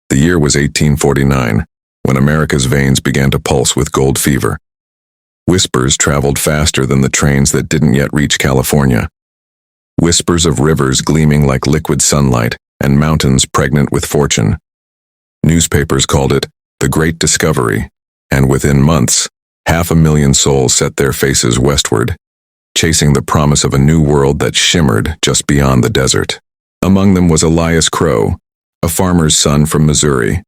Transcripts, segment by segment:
The year was 1849, when America's veins began to pulse with gold fever. Whispers traveled faster than the trains that didn't yet reach California. Whispers of rivers gleaming like liquid sunlight and mountains pregnant with fortune. Newspapers called it the Great Discovery, and within months, 500,000 souls set their faces westward, chasing the promise of a new world that shimmered just beyond the desert. Among them was Elias Crowe, a farmer's son from Missouri.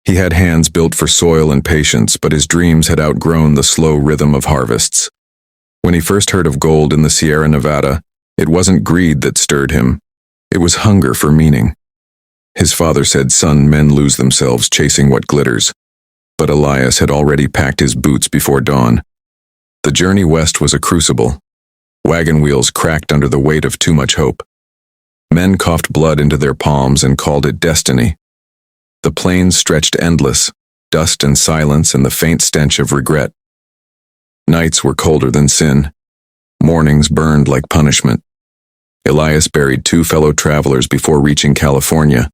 He had hands built for soil and patience, but his dreams had outgrown the slow rhythm of harvests. When he first heard of gold in the Sierra Nevada, it wasn't greed that stirred him. It was hunger for meaning. His father said, "Son, men lose themselves chasing what glitters." But Elias had already packed his boots before dawn. The journey west was a crucible. Wagon wheels cracked under the weight of too much hope. Men coughed blood into their palms and called it destiny. The plains stretched endless, dust and silence and the faint stench of regret. Nights were colder than sin. Mornings burned like punishment. Elias buried 2 fellow travelers before reaching California,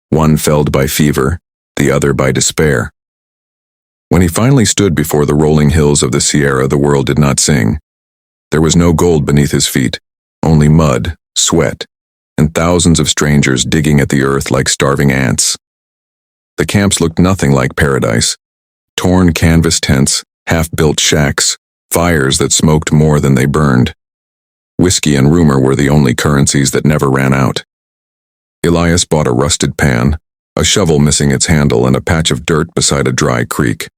one felled by fever, the other by despair. When he finally stood before the rolling hills of the Sierra, the world did not sing. There was no gold beneath his feet, only mud, sweat, and thousands of strangers digging at the earth like starving ants. The camps looked nothing like paradise. Torn canvas tents, half-built shacks, fires that smoked more than they burned. Whiskey and rumor were the only currencies that never ran out. Elias bought a rusted pan, a shovel missing its handle, and a patch of dirt beside a dry creek.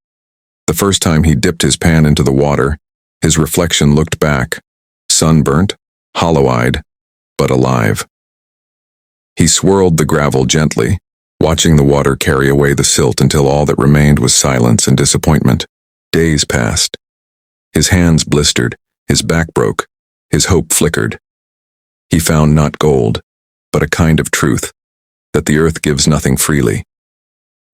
The first time he dipped his pan into the water, his reflection looked back, sunburnt, hollow-eyed, but alive. He swirled the gravel gently, watching the water carry away the silt until all that remained was silence and disappointment. Days passed. His hands blistered, his back broke, his hope flickered. He found not gold, but a kind of truth, that the earth gives nothing freely.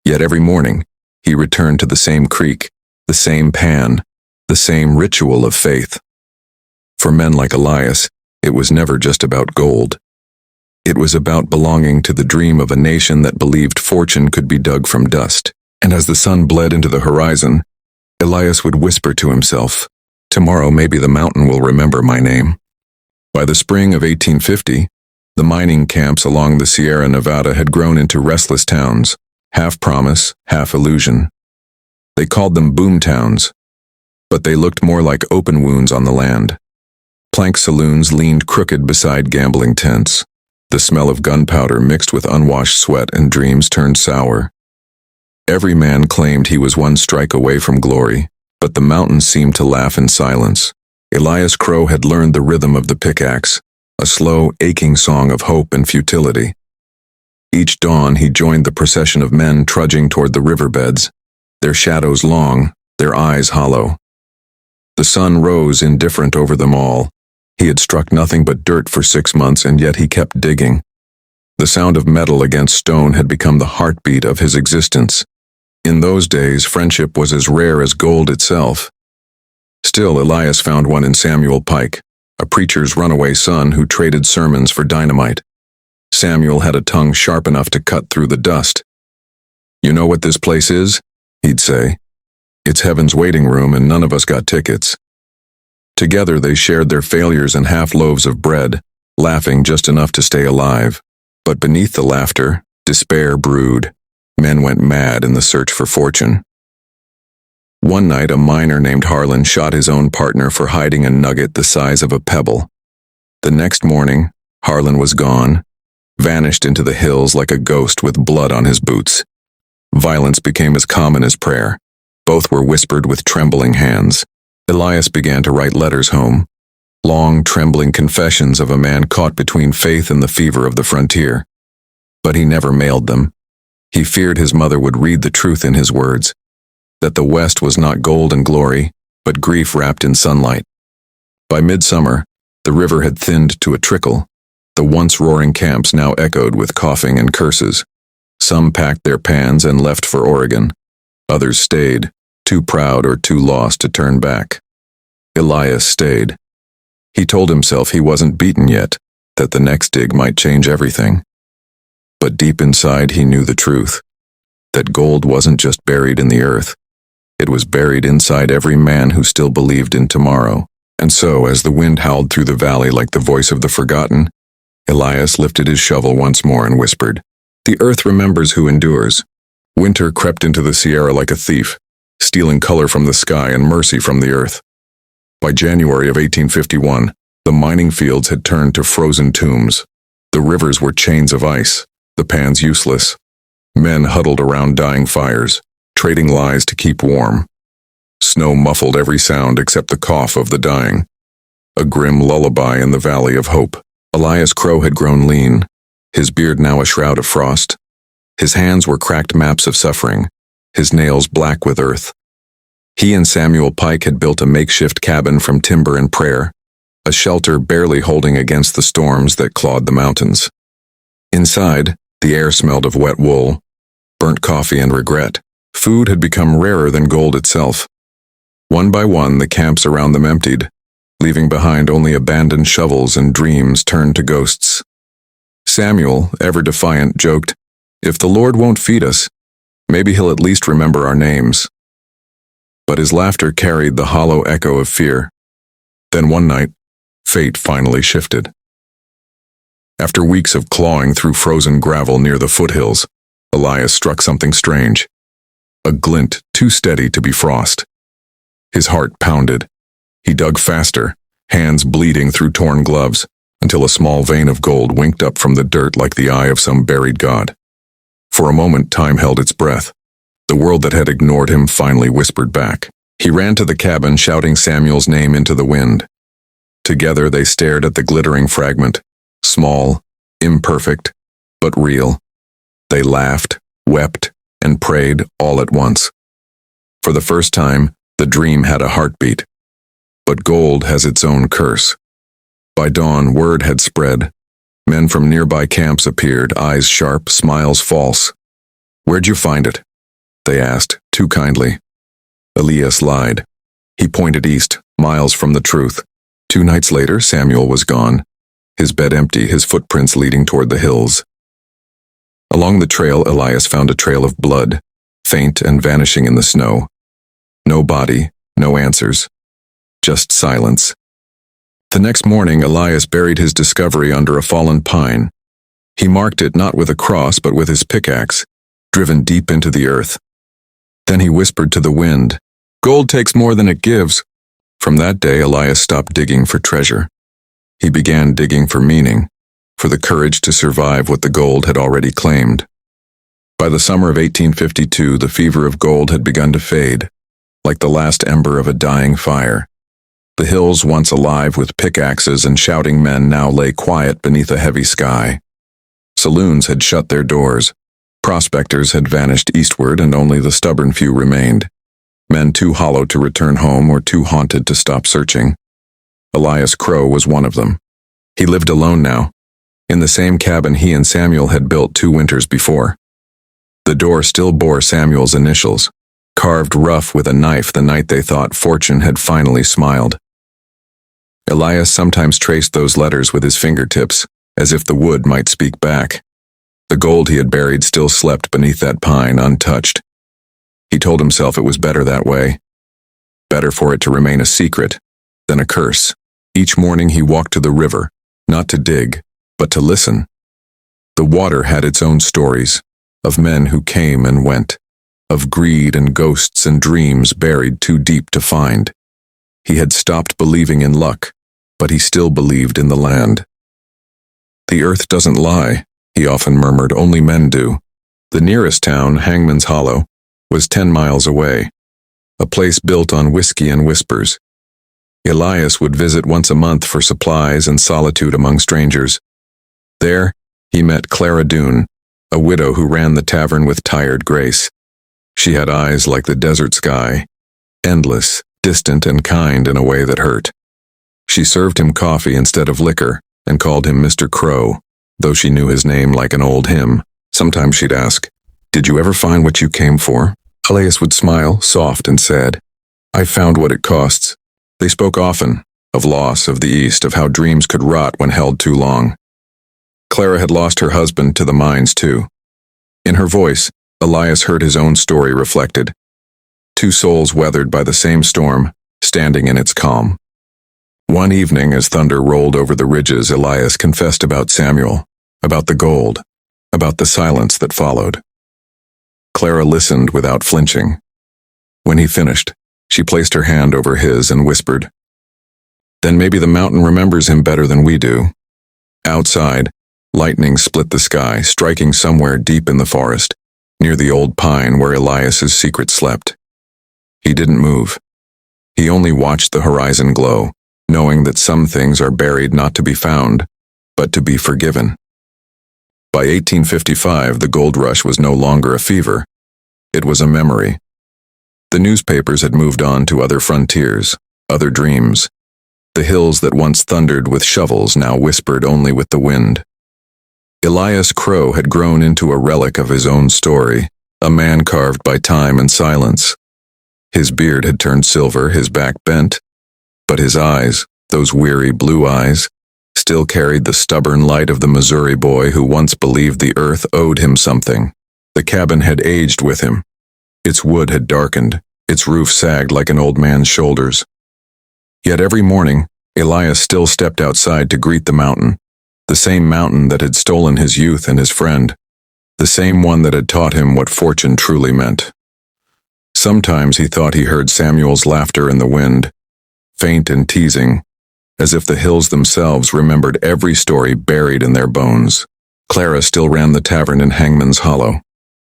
Yet every morning, he returned to the same creek, the same pan, the same ritual of faith. For men like Elias, it was never just about gold. It was about belonging to the dream of a nation that believed fortune could be dug from dust. And as the sun bled into the horizon, Elias would whisper to himself, "Tomorrow maybe the mountain will remember my name." By the spring of 1850, the mining camps along the Sierra Nevada had grown into restless towns, half promise, half illusion. They called them boom towns, but they looked more like open wounds on the land. Plank saloons leaned crooked beside gambling tents. The smell of gunpowder mixed with unwashed sweat and dreams turned sour. Every man claimed he was one strike away from glory, but the mountains seemed to laugh in silence. Elias Crowe had learned the rhythm of the pickaxe, a slow, aching song of hope and futility. Each dawn he joined the procession of men trudging toward the riverbeds, their shadows long, their eyes hollow. The sun rose indifferent over them all. He had struck nothing but dirt for 6 months, and yet he kept digging. The sound of metal against stone had become the heartbeat of his existence. In those days, friendship was as rare as gold itself. Still, Elias found one in Samuel Pike, a preacher's runaway son who traded sermons for dynamite. Samuel had a tongue sharp enough to cut through the dust. "You know what this place is?" he'd say. "It's heaven's waiting room, and none of us got tickets." Together they shared their failures and half loaves of bread, laughing just enough to stay alive. But beneath the laughter, despair brewed. Men went mad in the search for fortune. One night, a miner named Harlan shot his own partner for hiding a nugget the size of a pebble. The next morning, Harlan was gone, vanished into the hills like a ghost with blood on his boots. Violence became as common as prayer. Both were whispered with trembling hands. Elias began to write letters home, long, trembling confessions of a man caught between faith and the fever of the frontier. But he never mailed them. He feared his mother would read the truth in his words, that the West was not gold and glory, but grief wrapped in sunlight. By midsummer, the river had thinned to a trickle. The once roaring camps now echoed with coughing and curses. Some packed their pans and left for Oregon. Others stayed, too proud or too lost to turn back. Elias stayed. He told himself he wasn't beaten yet, that the next dig might change everything. But deep inside he knew the truth. that gold wasn't just buried in the earth. It was buried inside every man who still believed in tomorrow. And so, as the wind howled through the valley like the voice of the forgotten, Elias lifted his shovel once more and whispered, "The earth remembers who endures." Winter crept into the Sierra like a thief, stealing color from the sky and mercy from the earth. By January of 1851, the mining fields had turned to frozen tombs. The rivers were chains of ice, the pans useless. Men huddled around dying fires, trading lies to keep warm. Snow muffled every sound except the cough of the dying. A grim lullaby in the valley of hope. Elias Crowe had grown lean, his beard now a shroud of frost. His hands were cracked maps of suffering, his nails black with earth. He and Samuel Pike had built a makeshift cabin from timber and prayer, a shelter barely holding against the storms that clawed the mountains. Inside, the air smelled of wet wool, burnt coffee and regret. Food had become rarer than gold itself. One by one, the camps around them emptied, leaving behind only abandoned shovels and dreams turned to ghosts. Samuel, ever defiant, joked, "If the Lord won't feed us, maybe he'll at least remember our names." But his laughter carried the hollow echo of fear. Then one night, fate finally shifted. After weeks of clawing through frozen gravel near the foothills, Elias struck something strange. A glint too steady to be frost. His heart pounded. He dug faster, hands bleeding through torn gloves, until a small vein of gold winked up from the dirt like the eye of some buried god. For a moment, time held its breath. The world that had ignored him finally whispered back. He ran to the cabin, shouting Samuel's name into the wind. Together they stared at the glittering fragment, small, imperfect, but real. They laughed, wept, and prayed all at once. For the first time, the dream had a heartbeat. But gold has its own curse. By dawn, word had spread. Men from nearby camps appeared, eyes sharp, smiles false. "Where'd you find it?" they asked, too kindly. Elias lied. He pointed east, miles from the truth. 2 nights later, Samuel was gone, his bed empty, his footprints leading toward the hills. Along the trail, Elias found a trail of blood, faint and vanishing in the snow. No body, no answers, just silence. The next morning, Elias buried his discovery under a fallen pine. He marked it not with a cross but with his pickaxe, driven deep into the earth. Then he whispered to the wind, "Gold takes more than it gives." From that day, Elias stopped digging for treasure. He began digging for meaning, for the courage to survive what the gold had already claimed. By the summer of 1852, the fever of gold had begun to fade, like the last ember of a dying fire. The hills, once alive with pickaxes and shouting men, now lay quiet beneath a heavy sky. Saloons had shut their doors. Prospectors had vanished eastward, and only the stubborn few remained. Men too hollow to return home or too haunted to stop searching. Elias Crowe was one of them. He lived alone now, in the same cabin he and Samuel had built 2 winters before. The door still bore Samuel's initials, carved rough with a knife the night they thought fortune had finally smiled. Elias sometimes traced those letters with his fingertips, as if the wood might speak back. The gold he had buried still slept beneath that pine, untouched. He told himself it was better that way. Better for it to remain a secret than a curse. Each morning he walked to the river, not to dig, but to listen. The water had its own stories, of men who came and went, of greed and ghosts and dreams buried too deep to find. He had stopped believing in luck, but he still believed in the land. "The earth doesn't lie," he often murmured, "only men do." The nearest town, Hangman's Hollow, was 10 miles away, a place built on whiskey and whispers. Elias would visit once a month for supplies and solitude among strangers. There, he met Clara Doone, a widow who ran the tavern with tired grace. She had eyes like the desert sky, endless, distant and kind in a way that hurt. She served him coffee instead of liquor and called him Mr. Crowe, though she knew his name like an old hymn. Sometimes she'd ask, "Did you ever find what you came for?" Elias would smile, soft and sad. "I found what it costs." They spoke often, of loss, of the East, of how dreams could rot when held too long. Clara had lost her husband to the mines too. In her voice, Elias heard his own story reflected. Two souls weathered by the same storm, standing in its calm. One evening, as thunder rolled over the ridges, Elias confessed about Samuel, about the gold, about the silence that followed. Clara listened without flinching. When he finished, she placed her hand over his and whispered, "Then maybe the mountain remembers him better than we do." Outside, lightning split the sky, striking somewhere deep in the forest, near the old pine where Elias's secret slept. He didn't move. He only watched the horizon glow, knowing that some things are buried not to be found, but to be forgiven. By 1855, the gold rush was no longer a fever. It was a memory. The newspapers had moved on to other frontiers, other dreams. The hills that once thundered with shovels now whispered only with the wind. Elias Crowe had grown into a relic of his own story, a man carved by time and silence. His beard had turned silver, his back bent, but his eyes, those weary blue eyes, still carried the stubborn light of the Missouri boy who once believed the earth owed him something. The cabin had aged with him. Its wood had darkened, its roof sagged like an old man's shoulders. Yet every morning, Elias still stepped outside to greet the same mountain that had stolen his youth and his friend, the same one that had taught him what fortune truly meant. Sometimes he thought he heard Samuel's laughter in the wind, faint and teasing, as if the hills themselves remembered every story buried in their bones. Clara still ran the tavern in Hangman's Hollow.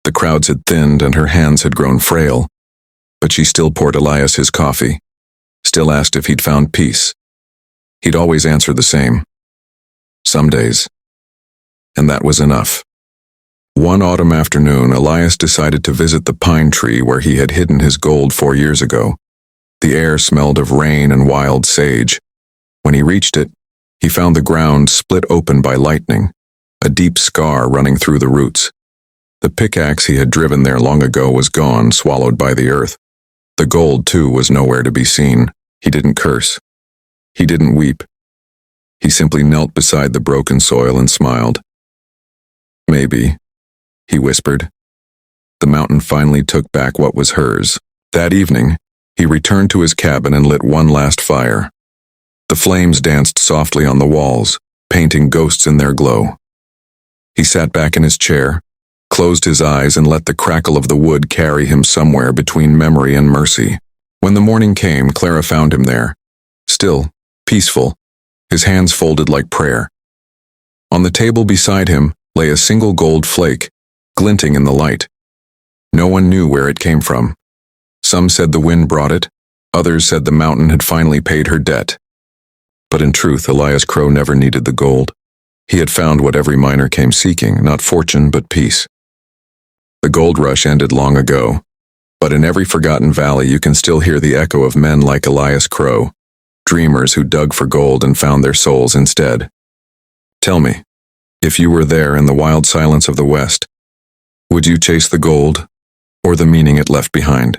The crowds had thinned and her hands had grown frail, but she still poured Elias his coffee, still asked if he'd found peace. He'd always answer the same. Some days. And that was enough. One autumn afternoon, Elias decided to visit the pine tree where he had hidden his gold 4 years ago. The air smelled of rain and wild sage. When he reached it, he found the ground split open by lightning, a deep scar running through the roots. The pickaxe he had driven there long ago was gone, swallowed by the earth. The gold, too, was nowhere to be seen. He didn't curse. He didn't weep. He simply knelt beside the broken soil and smiled. "Maybe," he whispered. The mountain finally took back what was hers. That evening, he returned to his cabin and lit one last fire. The flames danced softly on the walls, painting ghosts in their glow. He sat back in his chair, closed his eyes, and let the crackle of the wood carry him somewhere between memory and mercy. When the morning came, Clara found him there, still, peaceful, his hands folded like prayer. On the table beside him lay a single gold flake, glinting in the light. No one knew where it came from. Some said the wind brought it, others said the mountain had finally paid her debt. But in truth, Elias Crowe never needed the gold. He had found what every miner came seeking, not fortune but peace. The gold rush ended long ago, but in every forgotten valley you can still hear the echo of men like Elias Crowe, dreamers who dug for gold and found their souls instead. Tell me, if you were there in the wild silence of the West, would you chase the gold or the meaning it left behind?